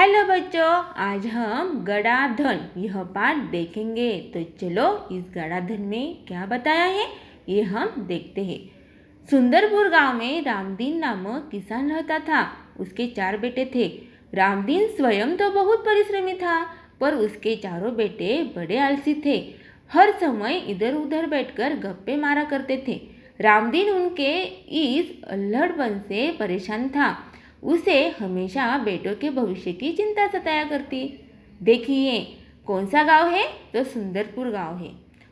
Hello बच्चों, आज हम गणाधन यह पाठ देखेंगे। तो चलो इस गणाधन में क्या बताया है ये हम देखते हैं। सुंदरपुर गांव में रामदीन नामक किसान रहता था। उसके 4 बेटे थे। रामदीन स्वयं तो बहुत परिश्रमी था, पर उसके चारों बेटे बड़े आलसी थे। हर समय इधर उधर बैठकर गप्पे मारा करते थे। रामदीन उनके इस अल्हड़पन से परेशान था। उसे हमेशा बेटों के भविष्य की चिंता सताया करती। देखिए कौन सा गांव है, तो सुंदरपुर गांव है।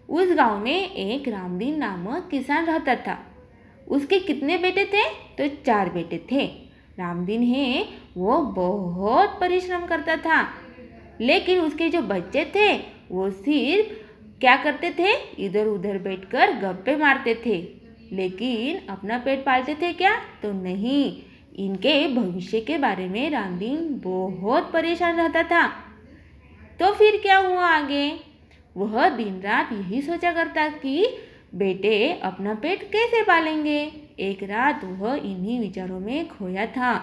उस गांव में एक रामदीन नामक किसान रहता था। उसके कितने बेटे थे, तो 4 बेटे थे। रामदीन है वो बहुत परिश्रम करता था, लेकिन उसके जो बच्चे थे वो सिर्फ क्या करते थे, इधर उधर बैठकर गप्पे मारते थे। लेकिन अपना पेट पालते थे क्या, तो नहीं। इनके भविष्य के बारे में रामदीन बहुत परेशान रहता था। तो फिर क्या हुआ आगे, वह दिन रात यही सोचा करता कि बेटे अपना पेट कैसे पालेंगे। एक रात वह इन्हीं विचारों में खोया था।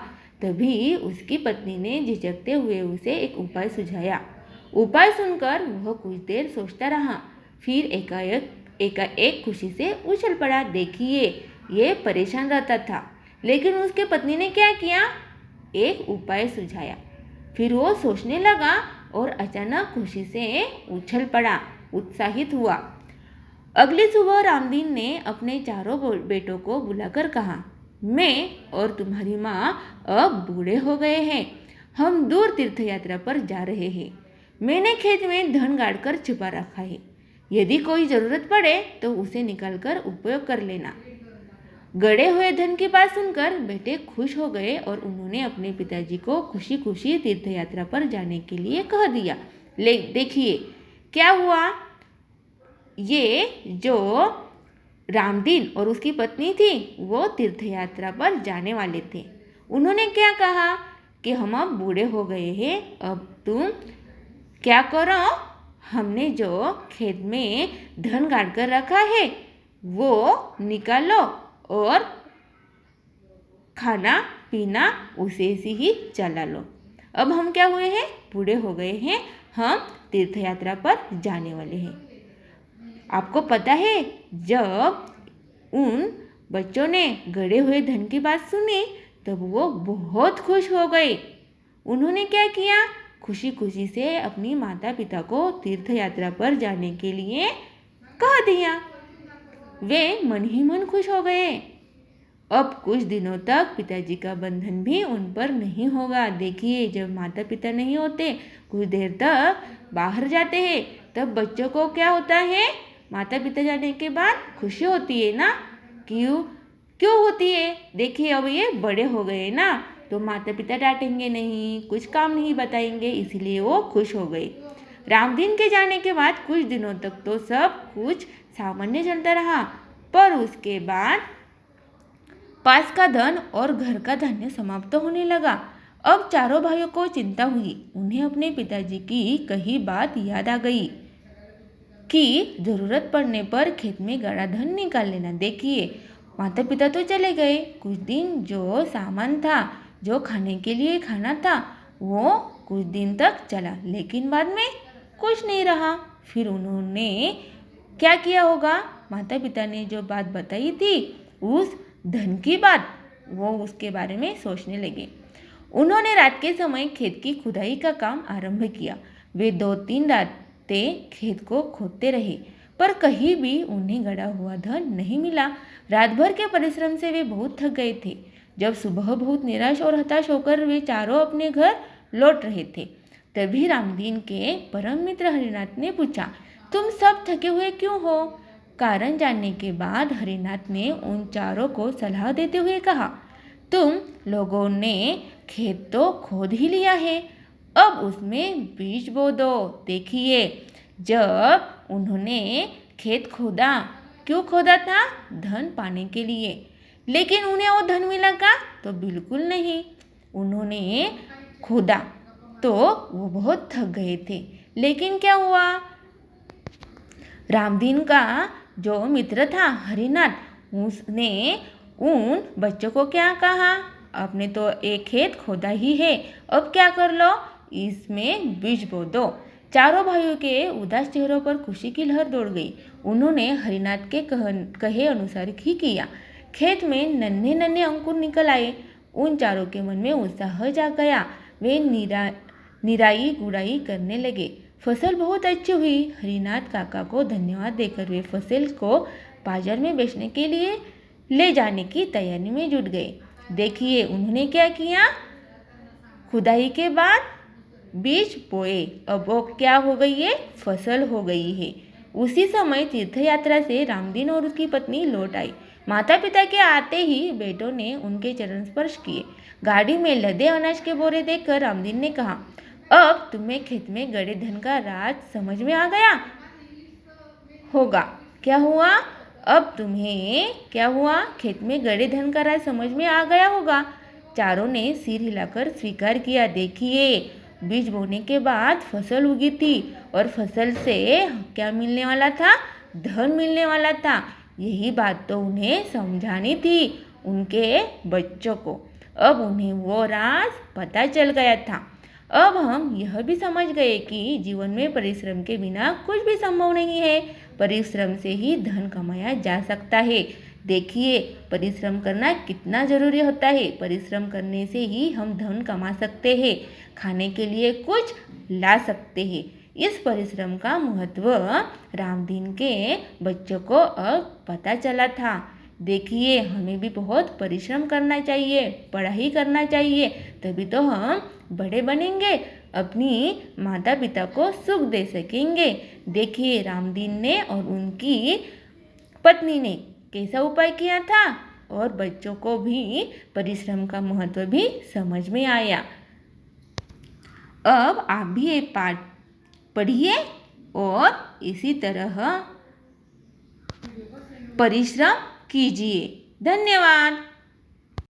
तभी उसकी पत्नी ने झिझकते हुए उसे एक उपाय सुझाया। उपाय सुनकर वह कुछ देर सोचता रहा, फिर एकाएक खुशी से उछल पड़ा। देखिए ये परेशान रहता था, लेकिन उसके पत्नी ने क्या किया, एक उपाय सुझाया। फिर वो सोचने लगा और अचानक खुशी से उछल पड़ा, उत्साहित हुआ। अगली सुबह रामदीन ने अपने चारों बेटों को बुलाकर कहा, मैं और तुम्हारी माँ अब बूढ़े हो गए हैं। हम दूर तीर्थ यात्रा पर जा रहे हैं। मैंने खेत में धन गाड़कर छुपा रखा है। यदि कोई ज़रूरत पड़े तो उसे निकालकर उपयोग कर लेना। गड़े हुए धन की बात सुनकर बेटे खुश हो गए और उन्होंने अपने पिताजी को खुशी खुशी तीर्थ यात्रा पर जाने के लिए कह दिया। ले देखिए क्या हुआ, ये जो रामदीन और उसकी पत्नी थी वो तीर्थ यात्रा पर जाने वाले थे। उन्होंने क्या कहा कि हम अब बूढ़े हो गए हैं, अब तुम क्या करो, हमने जो खेत में धन गाड़ कर रखा है वो निकालो और खाना पीना उसे से ही चला लो। अब हम क्या हुए हैं, बूढ़े हो गए हैं, हम तीर्थ यात्रा पर जाने वाले हैं। आपको पता है, जब उन बच्चों ने गड़े हुए धन की बात सुनी तब वो बहुत खुश हो गए। उन्होंने क्या किया, खुशी खुशी से अपनी माता पिता को तीर्थ यात्रा पर जाने के लिए कह दिया। वे मन ही मन खुश हो गए। अब कुछ दिनों तक पिताजी का बंधन भी उन पर नहीं होगा। देखिए जब माता पिता नहीं होते, कुछ देर तक बाहर जाते हैं, तब बच्चों को क्या होता है, माता पिता जाने के बाद खुशी होती है ना। क्यों क्यों होती है, देखिए अब ये बड़े हो गए ना, तो माता पिता डांटेंगे नहीं, कुछ काम नहीं बताएंगे, इसलिए वो खुश हो गए। रामदीन के जाने के बाद कुछ दिनों तक तो सब कुछ सामान्य चलता रहा, पर उसके बाद पास का धन और घर का धान्य समाप्त होने लगा। अब चारों भाइयों को चिंता हुई। उन्हें अपने पिताजी की कही बात याद आ गई कि जरूरत पड़ने पर खेत में गड़ा धन निकाल लेना। देखिए माता पिता तो चले गए, कुछ दिन जो सामान था, जो खाने के लिए खाना था, वो कुछ दिन तक चला, लेकिन बाद में कुछ नहीं रहा। फिर उन्होंने क्या किया होगा, माता पिता ने जो बात बताई थी उस धन की बात, वो उसके बारे में सोचने लगे। उन्होंने रात के समय खेत की खुदाई का काम आरंभ किया। वे 2-3 रातें खेत को खोदते रहे, पर कहीं भी उन्हें गड़ा हुआ धन नहीं मिला। रात भर के परिश्रम से वे बहुत थक गए थे। जब सुबह बहुत निराश और हताश होकर वे चारों अपने घर लौट रहे थे, तभी रामदीन के परम मित्र हरिनाथ ने पूछा, तुम सब थके हुए क्यों हो। कारण जानने के बाद हरिनाथ ने उन चारों को सलाह देते हुए कहा, तुम लोगों ने खेत तो खोद ही लिया है, अब उसमें बीज बो दो। देखिए जब उन्होंने खेत खोदा, क्यों खोदा था, धन पाने के लिए, लेकिन उन्हें वो धन मिला क्या, तो बिल्कुल नहीं। उन्होंने खोदा तो वो बहुत थक गए थे, लेकिन क्या हुआ, रामदीन का जो मित्र था हरिनाथ, उसने उन बच्चों को क्या कहा, आपने तो एक खेत खोदा ही है, अब क्या कर लो, इसमें बीज बो दो। चारों भाइयों के उदास चेहरों पर खुशी की लहर दौड़ गई। उन्होंने हरिनाथ के कहे अनुसार ही किया। खेत में नन्हे नन्हे अंकुर निकल आए। उन चारों के मन में उत्साह जाग गया। वे निराई गुड़ाई करने लगे। फसल बहुत अच्छी हुई। हरिनाथ काका को धन्यवाद देकर वे फसल को बाजार में बेचने के लिए ले जाने की तैयारी में जुट गए। देखिए उन्होंने क्या किया। खुदाई के बाद बीज बोए। अब वो क्या हो गई है, फसल हो गई है। उसी समय तीर्थ यात्रा से रामदीन और उसकी पत्नी लौट आई। माता पिता के आते ही बेटों ने उनके चरण स्पर्श किए। गाड़ी में लदे अनाज के बोरे देखकर रामदीन ने कहा, अब तुम्हें खेत में गड़े धन का राज समझ में आ गया होगा। क्या हुआ? अब तुम्हें क्या हुआ? खेत में गड़े धन का राज समझ में आ गया होगा। चारों ने सिर हिलाकर स्वीकार किया। देखिए बीज बोने के बाद फसल उगी थी और फसल से क्या मिलने वाला था? धन मिलने वाला था। यही बात तो उन्हें समझानी थी उनके बच्चों को। अब उन्हें वो राज पता चल गया था। अब हम यह भी समझ गए कि जीवन में परिश्रम के बिना कुछ भी संभव नहीं है। परिश्रम से ही धन कमाया जा सकता है। देखिए परिश्रम करना कितना ज़रूरी होता है। परिश्रम करने से ही हम धन कमा सकते हैं, खाने के लिए कुछ ला सकते हैं। इस परिश्रम का महत्व रामदीन के बच्चों को अब पता चला था। देखिए हमें भी बहुत परिश्रम करना चाहिए, पढ़ाई करना चाहिए, तभी तो हम बड़े बनेंगे, अपनी माता पिता को सुख दे सकेंगे। देखिए रामदीन ने और उनकी पत्नी ने कैसा उपाय किया था और बच्चों को भी परिश्रम का महत्व भी समझ में आया। अब आप भी ये पाठ पढ़िए और इसी तरह परिश्रम कीजिए। धन्यवाद।